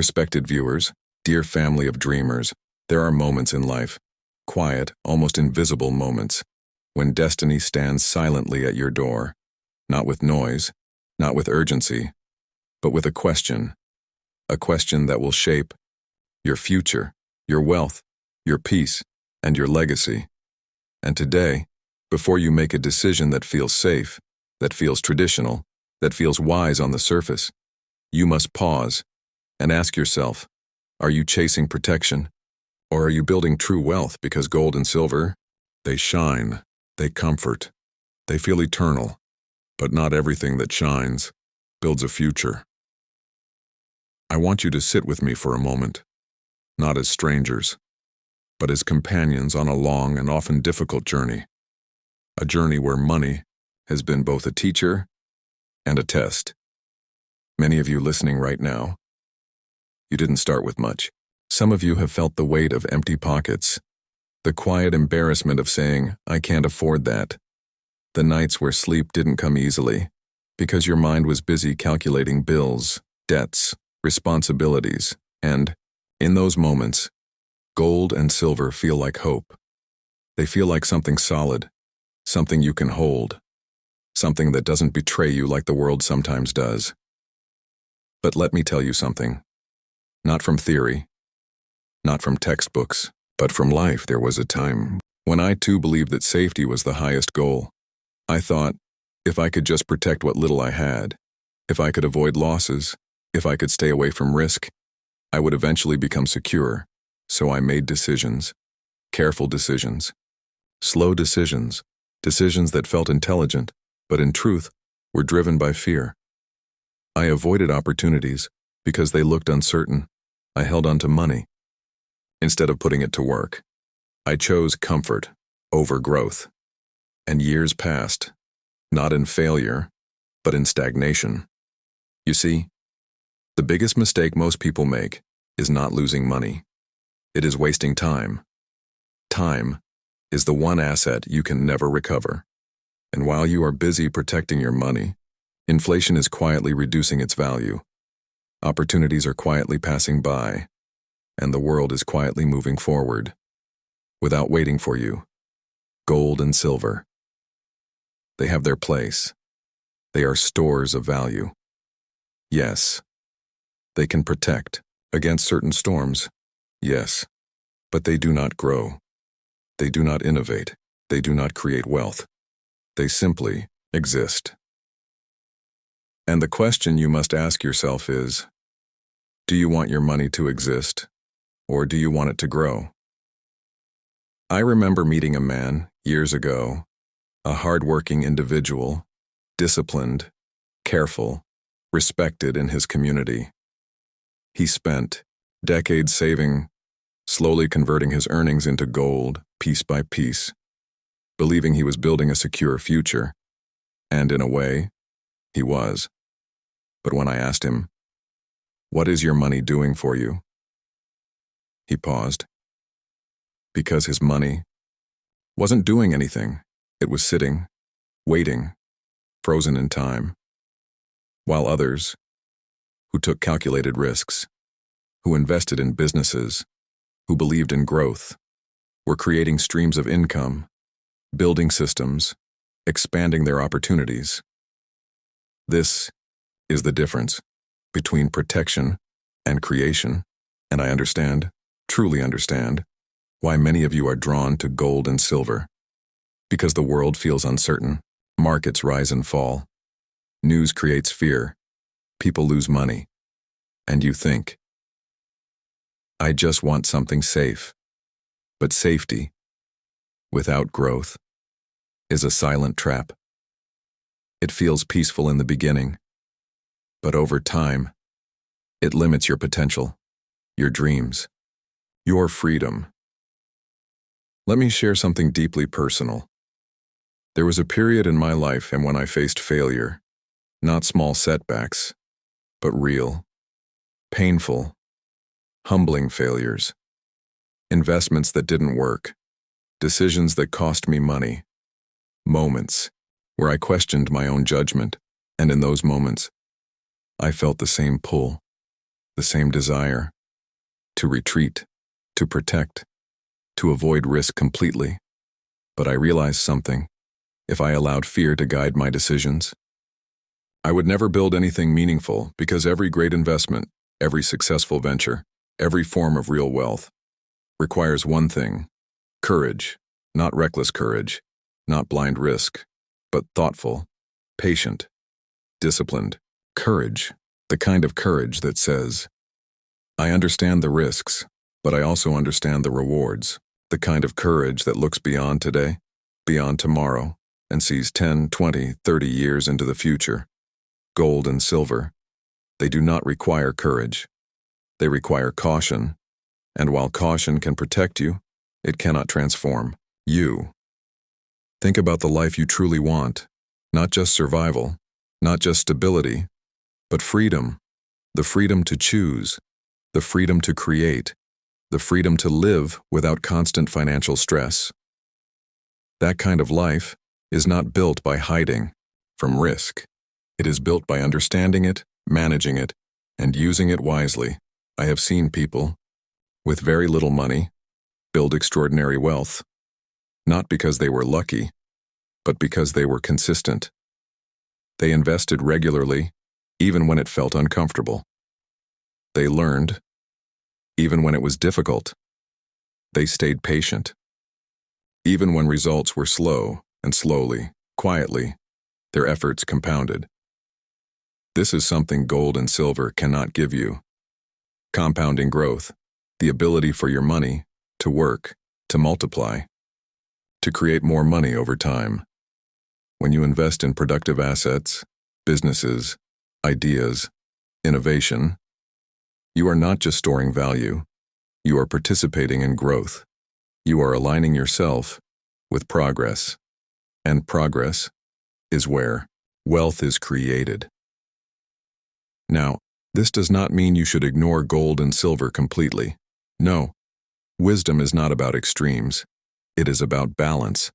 Respected viewers, dear family of dreamers, there are moments in life, quiet, almost invisible moments, when destiny stands silently at your door, not with noise, not with urgency, but with a question that will shape your future, your wealth, your peace, and your legacy. And today, before you make a decision that feels safe, that feels traditional, that feels wise on the surface, you must pause and ask yourself, are you chasing protection? Or are you building true wealth because gold and silver, they shine, they comfort, they feel eternal, but not everything that shines builds a future. I want you to sit with me for a moment, not as strangers, but as companions on a long and often difficult journey. A journey where money has been both a teacher and a test. Many of you listening right now, you didn't start with much. Some of you have felt the weight of empty pockets, the quiet embarrassment of saying, I can't afford that. The nights where sleep didn't come easily, because your mind was busy calculating bills, debts, responsibilities, and, in those moments, gold and silver feel like hope. They feel like something solid, something you can hold, something that doesn't betray you like the world sometimes does. But let me tell you something. Not from theory, not from textbooks, but from life. There was a time when I too believed that safety was the highest goal. I thought, if I could just protect what little I had, if I could avoid losses, if I could stay away from risk, I would eventually become secure. So I made decisions, careful decisions, slow decisions, decisions that felt intelligent, but in truth, were driven by fear. I avoided opportunities because they looked uncertain. I held on to money instead of putting it to work. I chose comfort over growth. And years passed, not in failure, but in stagnation. You see, the biggest mistake most people make is not losing money. It is wasting time. Time is the one asset you can never recover. And while you are busy protecting your money, inflation is quietly reducing its value. Opportunities are quietly passing by, and the world is quietly moving forward, without waiting for you. Gold and silver. They have their place. They are stores of value. Yes, they can protect against certain storms. Yes, but they do not grow. They do not innovate. They do not create wealth. They simply exist. And the question you must ask yourself is, do you want your money to exist, or do you want it to grow? I remember meeting a man, years ago, a hard-working individual, disciplined, careful, respected in his community. He spent decades saving, slowly converting his earnings into gold, piece by piece, believing he was building a secure future. And in a way, he was. But when I asked him, what is your money doing for you? He paused. Because his money wasn't doing anything. It was sitting, waiting, frozen in time. While others, who took calculated risks, who invested in businesses, who believed in growth, were creating streams of income, building systems, expanding their opportunities. This is the difference between protection and creation, and I understand, truly understand, why many of you are drawn to gold and silver. Because the world feels uncertain, markets rise and fall, news creates fear, people lose money, and you think, I just want something safe. But safety, without growth, is a silent trap. It feels peaceful in the beginning, but over time, it limits your potential, your dreams, your freedom. Let me share something deeply personal. There was a period in my life when I faced failure, not small setbacks, but real, painful, humbling failures. Investments that didn't work, decisions that cost me money, moments where I questioned my own judgment, and in those moments, I felt the same pull, the same desire to retreat, to protect, to avoid risk completely. But I realized something. If I allowed fear to guide my decisions, I would never build anything meaningful, because every great investment, every successful venture, every form of real wealth requires one thing: courage. Not reckless courage, not blind risk, but thoughtful, patient, disciplined courage. The kind of courage that says, I understand the risks, but I also understand the rewards. The kind of courage that looks beyond today, beyond tomorrow, and sees 10, 20, 30 years into the future. Gold and silver, they do not require courage. They require caution, and while caution can protect you, it cannot transform you. Think about the life you truly want, not just survival, not just stability, but freedom. The freedom to choose, the freedom to create, the freedom to live without constant financial stress. That kind of life is not built by hiding from risk. It is built by understanding it, managing it, and using it wisely. I have seen people with very little money build extraordinary wealth, not because they were lucky, but because they were consistent. They invested regularly, even when it felt uncomfortable. They learned, even when it was difficult. They stayed patient, even when results were slow, and slowly, quietly, their efforts compounded. This is something gold and silver cannot give you. Compounding growth, the ability for your money to work, to multiply, to create more money over time. When you invest in productive assets, businesses, ideas, innovation, you are not just storing value, you are participating in growth. You are aligning yourself with progress, and progress is where wealth is created. Now, this does not mean you should ignore gold and silver completely. No, wisdom is not about extremes. It is about balance.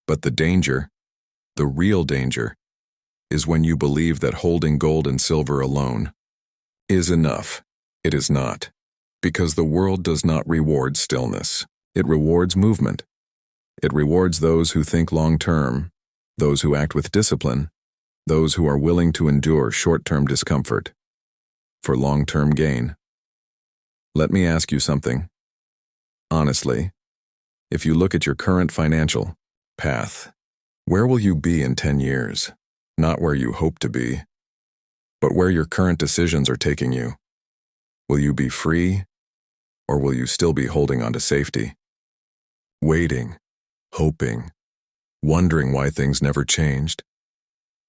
But the danger, the real danger, is when you believe that holding gold and silver alone is enough. It is not. Because the world does not reward stillness. It rewards movement. It rewards those who think long-term, those who act with discipline, those who are willing to endure short-term discomfort for long-term gain. Let me ask you something. Honestly, if you look at your current financial path, where will you be in 10 years? Not where you hope to be, but where your current decisions are taking you. Will you be free, or will you still be holding on to safety? Waiting, hoping, wondering why things never changed?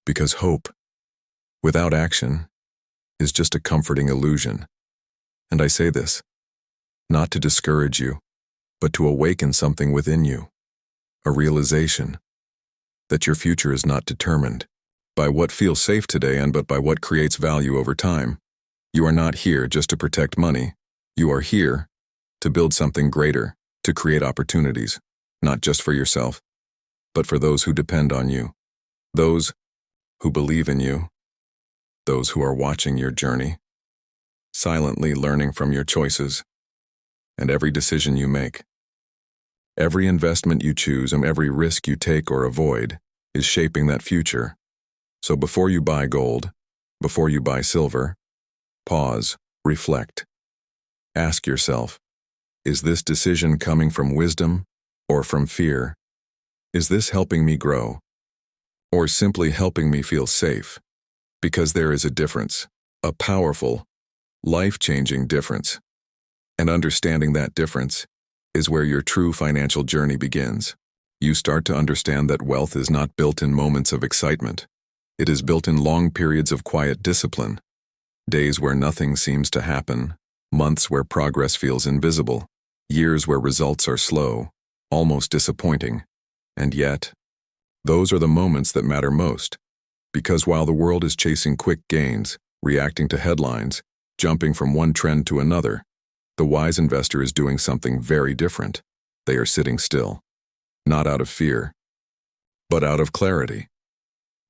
Because hope, without action, is just a comforting illusion. And I say this, not to discourage you, but to awaken something within you, a realization that your future is not determined by what feels safe today but by what creates value over time. You are not here just to protect money. You are here to build something greater, to create opportunities, not just for yourself, but for those who depend on you, those who believe in you, those who are watching your journey, silently learning from your choices and every decision you make. Every investment you choose and every risk you take or avoid is shaping that future. So before you buy gold, before you buy silver, pause, reflect. Ask yourself, is this decision coming from wisdom or from fear? Is this helping me grow or simply helping me feel safe? Because there is a difference, a powerful, life-changing difference. And understanding that difference is where your true financial journey begins. You start to understand that wealth is not built in moments of excitement. It is built in long periods of quiet discipline, days where nothing seems to happen, months where progress feels invisible, years where results are slow, almost disappointing. And yet, those are the moments that matter most. Because while the world is chasing quick gains, reacting to headlines, jumping from one trend to another, the wise investor is doing something very different. They are sitting still, not out of fear, but out of clarity.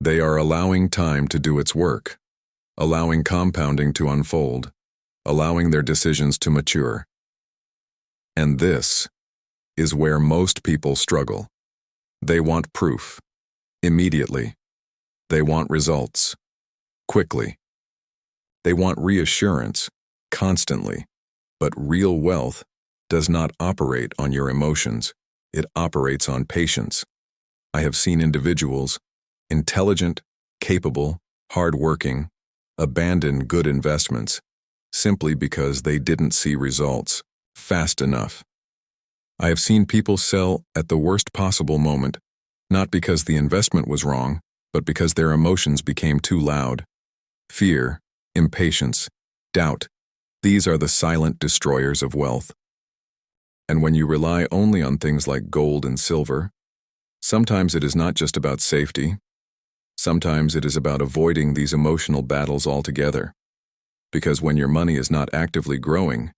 They are allowing time to do its work, allowing compounding to unfold, allowing their decisions to mature. And this is where most people struggle. They want proof, immediately. They want results, quickly. They want reassurance, constantly. But real wealth does not operate on your emotions. It operates on patience. I have seen individuals, intelligent, capable, hardworking, abandon good investments simply because they didn't see results fast enough. I have seen people sell at the worst possible moment, not because the investment was wrong, but because their emotions became too loud. Fear, impatience, doubt, these are the silent destroyers of wealth. And when you rely only on things like gold and silver, sometimes it is not just about safety. Sometimes it is about avoiding these emotional battles altogether. Because when your money is not actively growing,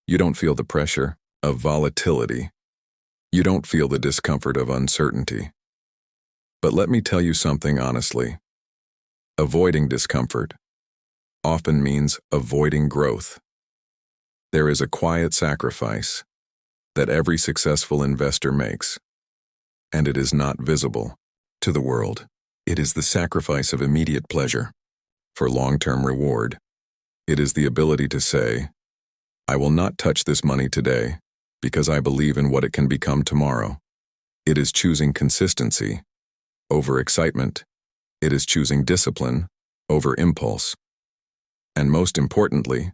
you don't feel the pressure of volatility. You don't feel the discomfort of uncertainty. But let me tell you something honestly. Avoiding discomfort often means avoiding growth. There is a quiet sacrifice that every successful investor makes, and it is not visible to the world. It is the sacrifice of immediate pleasure for long-term reward. It is the ability to say, I will not touch this money today because I believe in what it can become tomorrow. It is choosing consistency over excitement. It is choosing discipline over impulse. And most importantly,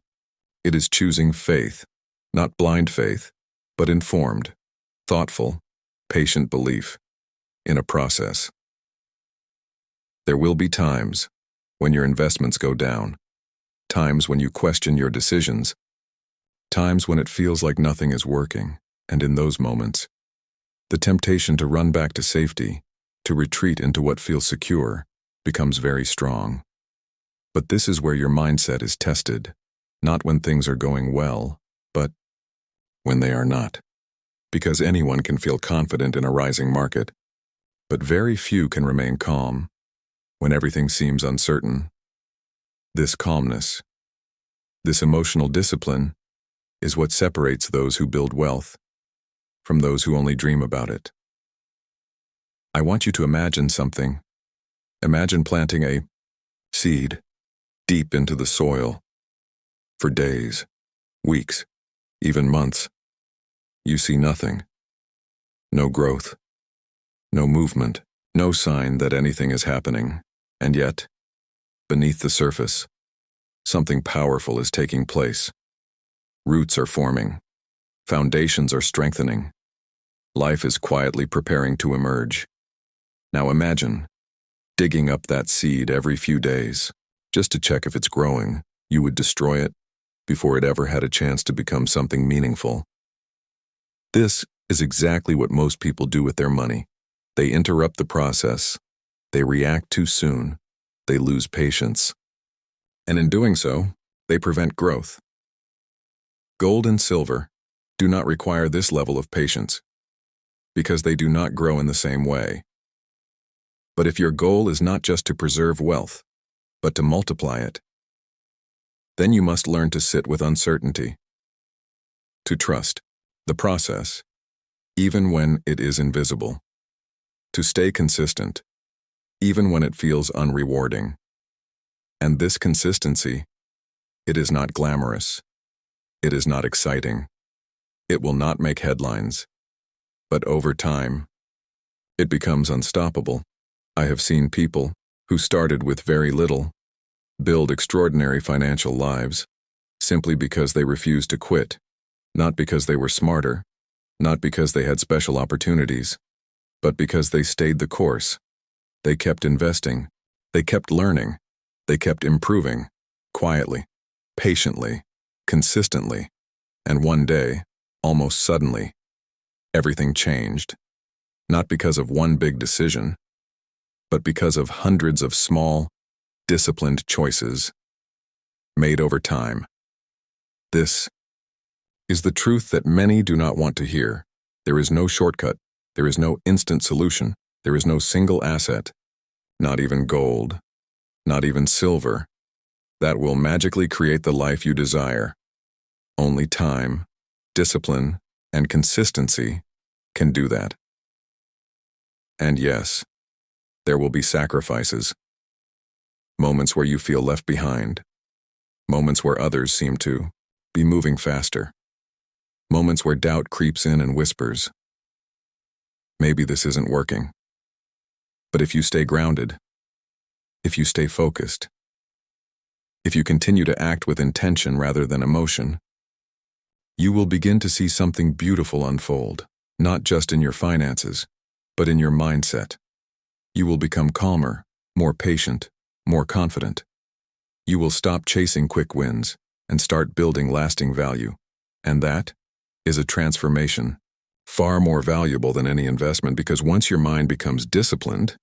it is choosing faith, not blind faith, but informed, thoughtful, patient belief in a process. There will be times when your investments go down, times when you question your decisions, times when it feels like nothing is working, and in those moments, the temptation to run back to safety, to retreat into what feels secure, becomes very strong. But this is where your mindset is tested, not when things are going well, but when they are not. Because anyone can feel confident in a rising market, but very few can remain calm when everything seems uncertain. This calmness, this emotional discipline, is what separates those who build wealth from those who only dream about it. I want you to imagine something. Imagine planting a seed deep into the soil for days, weeks, even months. You see nothing. No growth. No movement. No sign that anything is happening. And yet, beneath the surface, something powerful is taking place. Roots are forming. Foundations are strengthening. Life is quietly preparing to emerge. Now imagine digging up that seed every few days just to check if it's growing. You would destroy it before it ever had a chance to become something meaningful. This is exactly what most people do with their money. They interrupt the process. They react too soon. They lose patience. And in doing so, they prevent growth. Gold and silver do not require this level of patience because they do not grow in the same way. But if your goal is not just to preserve wealth, but to multiply it, then you must learn to sit with uncertainty, to trust the process, even when it is invisible, to stay consistent, even when it feels unrewarding. And this consistency, it is not glamorous. It is not exciting. It will not make headlines. But over time, it becomes unstoppable. I have seen people who started with very little build extraordinary financial lives simply because they refused to quit, not because they were smarter, not because they had special opportunities, but because they stayed the course. They kept investing. They kept learning. They kept improving, quietly, patiently, consistently. And one day, almost suddenly, everything changed. Not because of one big decision, but because of hundreds of small, disciplined choices made over time. This is the truth that many do not want to hear. There is no shortcut. There is no instant solution. There is no single asset, not even gold, not even silver, that will magically create the life you desire. Only time, discipline, and consistency can do that. And yes, there will be sacrifices. Moments where you feel left behind. Moments where others seem to be moving faster. Moments where doubt creeps in and whispers, maybe this isn't working. But if you stay grounded, if you stay focused, if you continue to act with intention rather than emotion, you will begin to see something beautiful unfold, not just in your finances, but in your mindset. You will become calmer, more patient, more confident. You will stop chasing quick wins and start building lasting value. And that is a transformation, far more valuable than any investment, because once your mind becomes disciplined,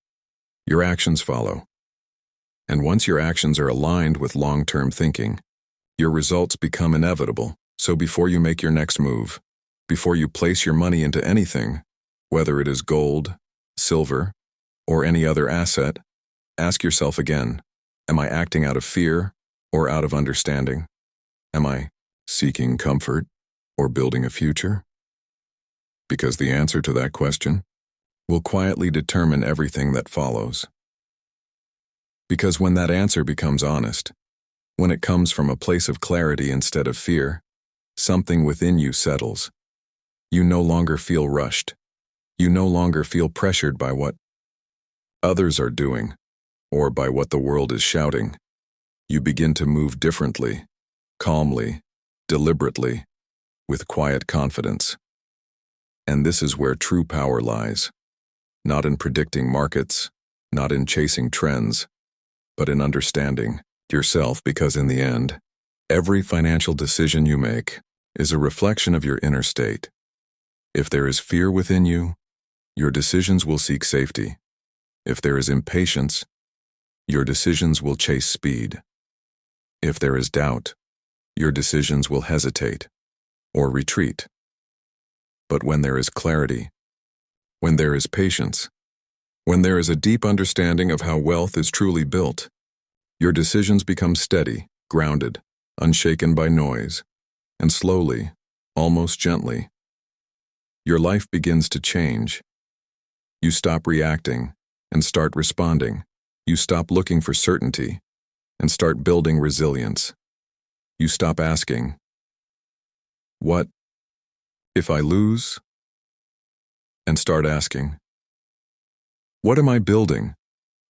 your actions follow. And once your actions are aligned with long-term thinking, your results become inevitable. So before you make your next move, before you place your money into anything, whether it is gold, silver, or any other asset, ask yourself again, am I acting out of fear or out of understanding? Am I seeking comfort or building a future? Because the answer to that question will quietly determine everything that follows. Because when that answer becomes honest, when it comes from a place of clarity instead of fear, something within you settles. You no longer feel rushed. You no longer feel pressured by what others are doing or by what the world is shouting. You begin to move differently, calmly, deliberately, with quiet confidence. And this is where true power lies, not in predicting markets, not in chasing trends, but in understanding yourself, because in the end, every financial decision you make is a reflection of your inner state. If there is fear within you, your decisions will seek safety. If there is impatience, your decisions will chase speed. If there is doubt, your decisions will hesitate or retreat. But when there is clarity, when there is patience, when there is a deep understanding of how wealth is truly built, your decisions become steady, grounded, unshaken by noise, and slowly, almost gently, your life begins to change. You stop reacting and start responding. You stop looking for certainty and start building resilience. You stop asking, what if I lose? And start asking, what am I building?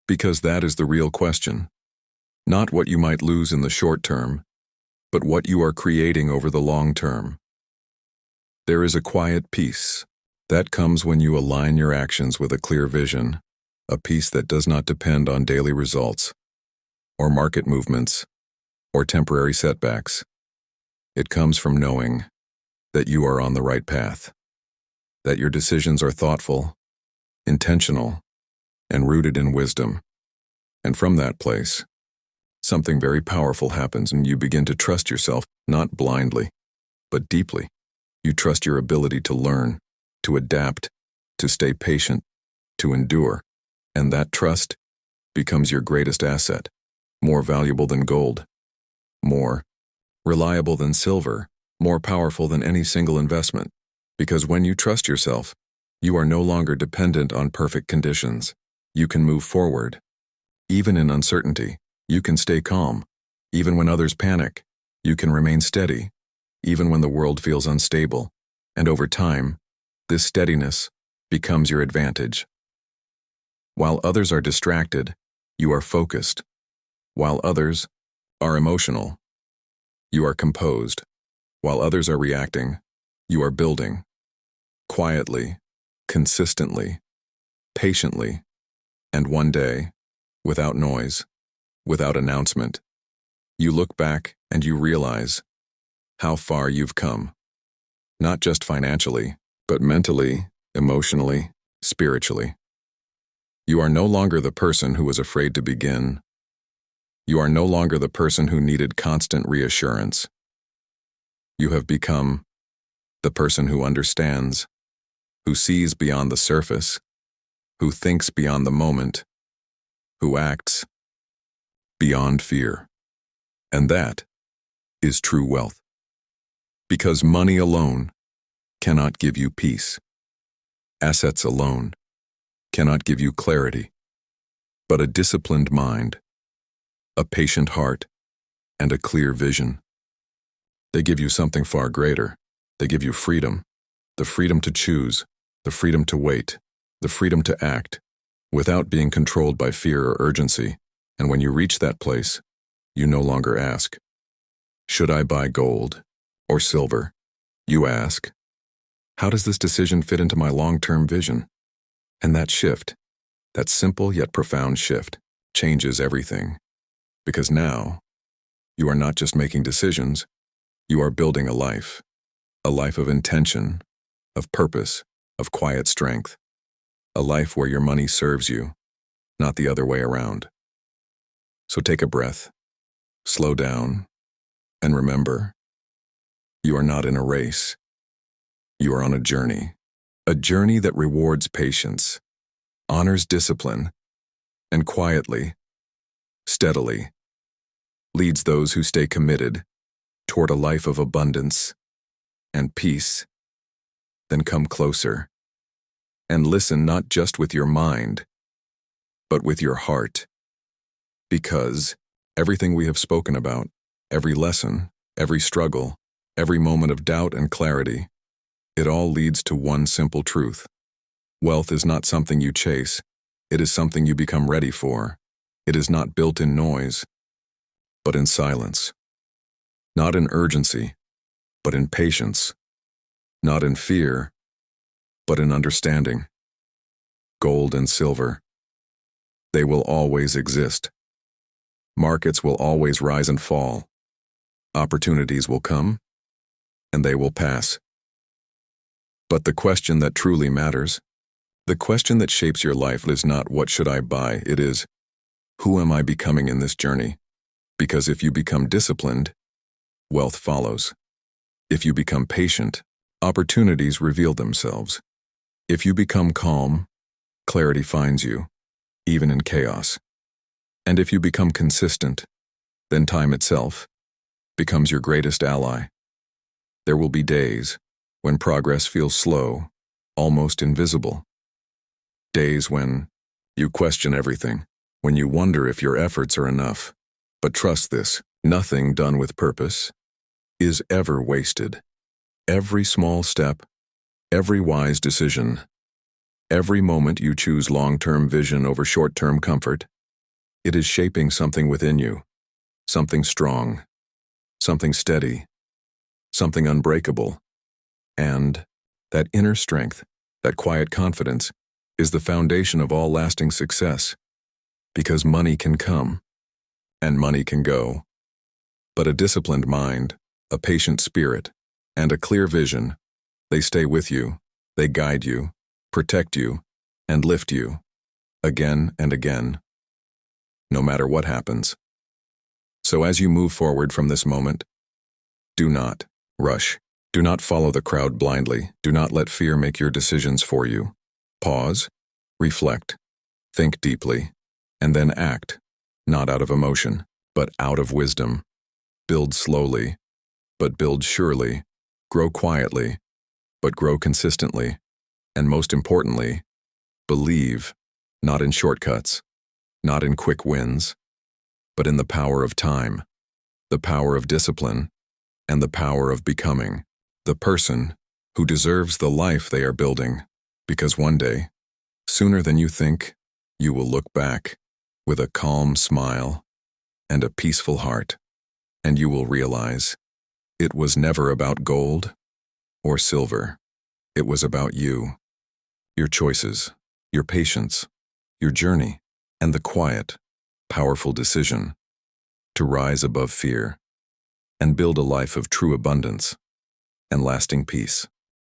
Because that is the real question. Not what you might lose in the short term, but what you are creating over the long term. There is a quiet peace that comes when you align your actions with a clear vision, a peace that does not depend on daily results, or market movements, or temporary setbacks. It comes from knowing that you are on the right path, that your decisions are thoughtful, intentional, and rooted in wisdom. And from that place, something very powerful happens, and you begin to trust yourself, not blindly, but deeply. You trust your ability to learn, to adapt, to stay patient, to endure. And that trust becomes your greatest asset, more valuable than gold, more reliable than silver, more powerful than any single investment. Because when you trust yourself, you are no longer dependent on perfect conditions. You can move forward. Even in uncertainty, you can stay calm. Even when others panic, you can remain steady. Even when the world feels unstable. And over time, this steadiness becomes your advantage. While others are distracted, you are focused. While others are emotional, you are composed. While others are reacting, you are building. Quietly, consistently, patiently, and one day, without noise, without announcement, you look back and you realize how far you've come. Not just financially, but mentally, emotionally, spiritually. You are no longer the person who was afraid to begin. You are no longer the person who needed constant reassurance. You have become the person who understands, who sees beyond the surface, who thinks beyond the moment, who acts beyond fear. And that is true wealth. Because money alone cannot give you peace. Assets alone cannot give you clarity. But a disciplined mind, a patient heart, and a clear vision, they give you something far greater. They give you freedom, the freedom to choose, the freedom to wait, the freedom to act, without being controlled by fear or urgency. And when you reach that place, you no longer ask, should I buy gold or silver? You ask, how does this decision fit into my long-term vision? And that shift, that simple yet profound shift, changes everything. Because now, you are not just making decisions, you are building a life of intention, of purpose, of quiet strength, a life where your money serves you, not the other way around. So take a breath, slow down, and remember, you are not in a race. You are on a journey that rewards patience, honors discipline, and quietly, steadily, leads those who stay committed toward a life of abundance and peace. Then come closer and listen not just with your mind, but with your heart. Because everything we have spoken about, every lesson, every struggle, every moment of doubt and clarity, it all leads to one simple truth. Wealth is not something you chase. It is something you become ready for. It is not built in noise, but in silence. Not in urgency, but in patience. Not in fear, but in understanding. Gold and silver, they will always exist. Markets will always rise and fall. Opportunities will come, and they will pass. But the question that truly matters, the question that shapes your life is not what should I buy, it is, who am I becoming in this journey? Because if you become disciplined, wealth follows. If you become patient, opportunities reveal themselves. If you become calm, clarity finds you, even in chaos. And if you become consistent, then time itself becomes your greatest ally. There will be days when progress feels slow, almost invisible. Days when you question everything, when you wonder if your efforts are enough. But trust this, nothing done with purpose is ever wasted. Every small step, every wise decision, every moment you choose long-term vision over short-term comfort, it is shaping something within you, something strong, something steady, something unbreakable. And that inner strength, that quiet confidence, is the foundation of all lasting success. Because money can come, and money can go. But a disciplined mind, a patient spirit, and a clear vision, they stay with you, they guide you, protect you, and lift you, again and again, no matter what happens. So as you move forward from this moment, do not rush. Do not follow the crowd blindly. Do not let fear make your decisions for you. Pause, reflect, think deeply, and then act, not out of emotion, but out of wisdom. Build slowly, but build surely. Grow quietly, but grow consistently. And most importantly, believe, not in shortcuts, not in quick wins, but in the power of time, the power of discipline, and the power of becoming the person who deserves the life they are building. Because one day, sooner than you think, you will look back with a calm smile and a peaceful heart, and you will realize it was never about gold or silver. It was about you, your choices, your patience, your journey, and the quiet, powerful decision to rise above fear and build a life of true abundance and lasting peace.